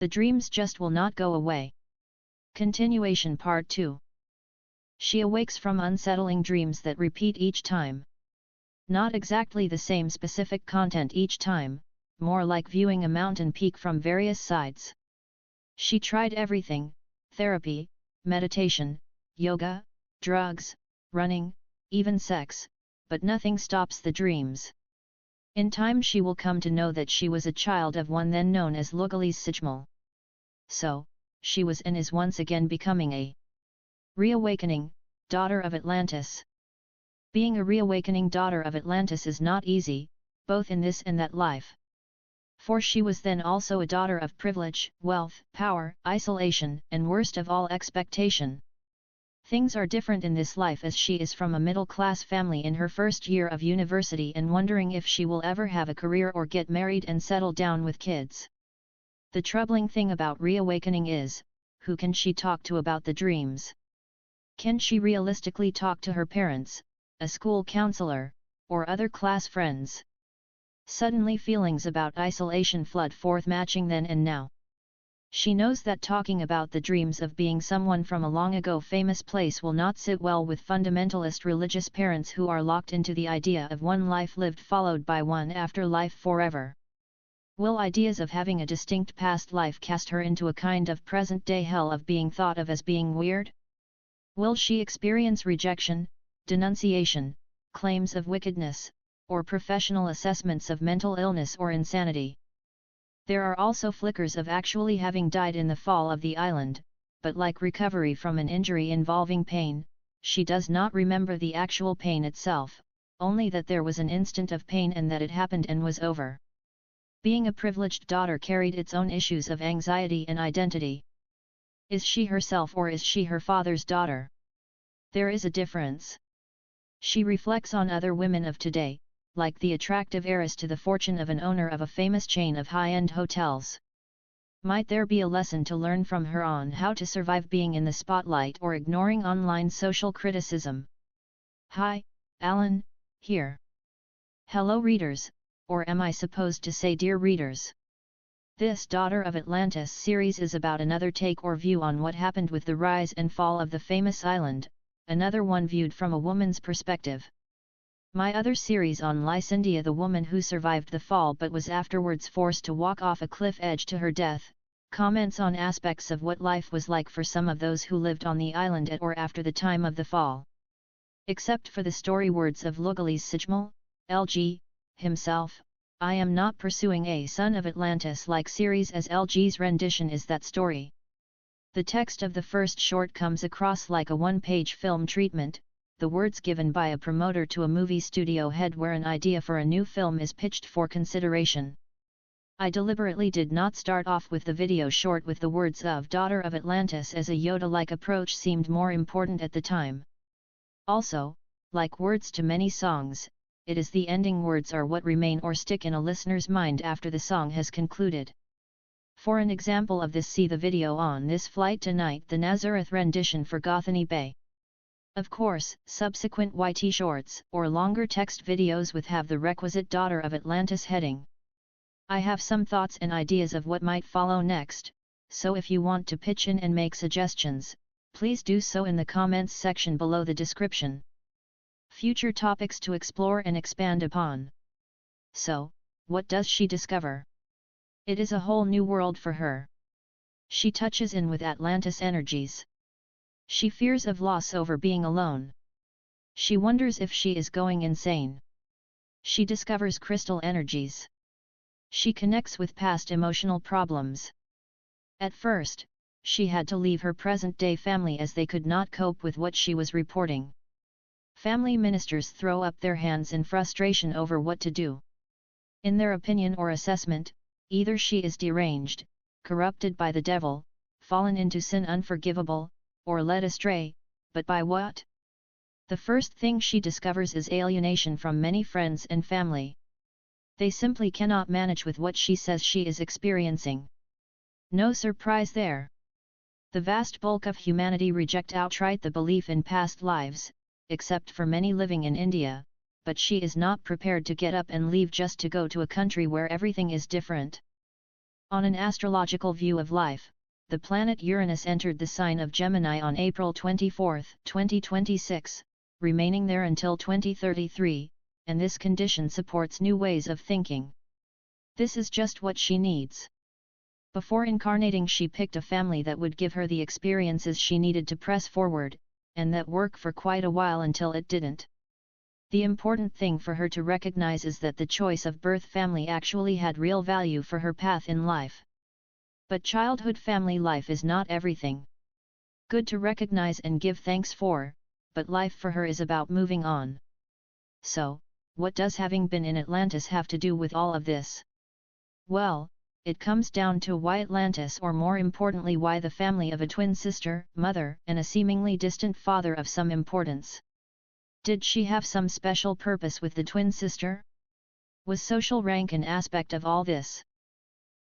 The dreams just will not go away. Continuation Part 2. She awakes from unsettling dreams that repeat each time. Not exactly the same specific content each time, more like viewing a mountain peak from various sides. She tried everything: therapy, meditation, yoga, drugs, running, even sex, but nothing stops the dreams. In time she will come to know that she was a child of one then known as Lugalis Sijmal. So, she was and is once again becoming a reawakening daughter of Atlantis. Being a reawakening daughter of Atlantis is not easy, both in this and that life. For she was then also a daughter of privilege, wealth, power, isolation, and worst of all, expectation. Things are different in this life, as she is from a middle-class family in her first year of university and wondering if she will ever have a career or get married and settle down with kids. The troubling thing about reawakening is, who can she talk to about the dreams? Can she realistically talk to her parents, a school counselor, or other class friends? Suddenly feelings about isolation flood forth, matching then and now. She knows that talking about the dreams of being someone from a long ago famous place will not sit well with fundamentalist religious parents who are locked into the idea of one life lived followed by one afterlife forever. Will ideas of having a distinct past life cast her into a kind of present-day hell of being thought of as being weird? Will she experience rejection, denunciation, claims of wickedness, or professional assessments of mental illness or insanity? There are also flickers of actually having died in the fall of the island, but like recovery from an injury involving pain, she does not remember the actual pain itself, only that there was an instant of pain and that it happened and was over. Being a privileged daughter carried its own issues of anxiety and identity. Is she herself or is she her father's daughter? There is a difference. She reflects on other women of today, like the attractive heiress to the fortune of an owner of a famous chain of high-end hotels. Might there be a lesson to learn from her on how to survive being in the spotlight or ignoring online social criticism? Hi, Alan, here. Hello readers, or am I supposed to say dear readers? This Daughter of Atlantis series is about another take or view on what happened with the rise and fall of the famous island, another one viewed from a woman's perspective. My other series on Lycindia, the woman who survived the fall but was afterwards forced to walk off a cliff edge to her death, comments on aspects of what life was like for some of those who lived on the island at or after the time of the fall. Except for the story words of Lugalis Sijmal, LG, himself, I am not pursuing a Son of Atlantis-like series, as LG's rendition is that story. The text of the first short comes across like a one-page film treatment, the words given by a promoter to a movie studio head where an idea for a new film is pitched for consideration. I deliberately did not start off with the video short with the words of Daughter of Atlantis, as a Yoda-like approach seemed more important at the time. Also, like words to many songs, it is the ending words are what remain or stick in a listener's mind after the song has concluded. For an example of this, see the video on This Flight Tonight, the Nazareth rendition for Gothany Bay. Of course, subsequent YT shorts or longer text videos with have the requisite Daughter of Atlantis heading. I have some thoughts and ideas of what might follow next, so if you want to pitch in and make suggestions, please do so in the comments section below the description. Future topics to explore and expand upon. So, what does she discover? It is a whole new world for her. She touches in with Atlantis energies. She fears of loss over being alone. She wonders if she is going insane. She discovers crystal energies. She connects with past emotional problems. At first, she had to leave her present-day family as they could not cope with what she was reporting. Family ministers throw up their hands in frustration over what to do. In their opinion or assessment, either she is deranged, corrupted by the devil, fallen into sin unforgivable, or led astray, but by what? The first thing she discovers is alienation from many friends and family. They simply cannot manage with what she says she is experiencing. No surprise there. The vast bulk of humanity reject outright the belief in past lives, except for many living in India, but she is not prepared to get up and leave just to go to a country where everything is different. On an astrological view of life, the planet Uranus entered the sign of Gemini on April 24, 2026, remaining there until 2033, and this condition supports new ways of thinking. This is just what she needs. Before incarnating, she picked a family that would give her the experiences she needed to press forward, and that worked for quite a while until it didn't. The important thing for her to recognize is that the choice of birth family actually had real value for her path in life. But childhood family life is not everything. Good to recognize and give thanks for, but life for her is about moving on. So, what does having been in Atlantis have to do with all of this? Well, it comes down to why Atlantis, or more importantly why the family of a twin sister, mother, and a seemingly distant father of some importance. Did she have some special purpose with the twin sister? Was social rank an aspect of all this?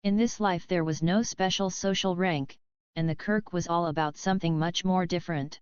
In this life there was no special social rank, and the Kirk was all about something much more different.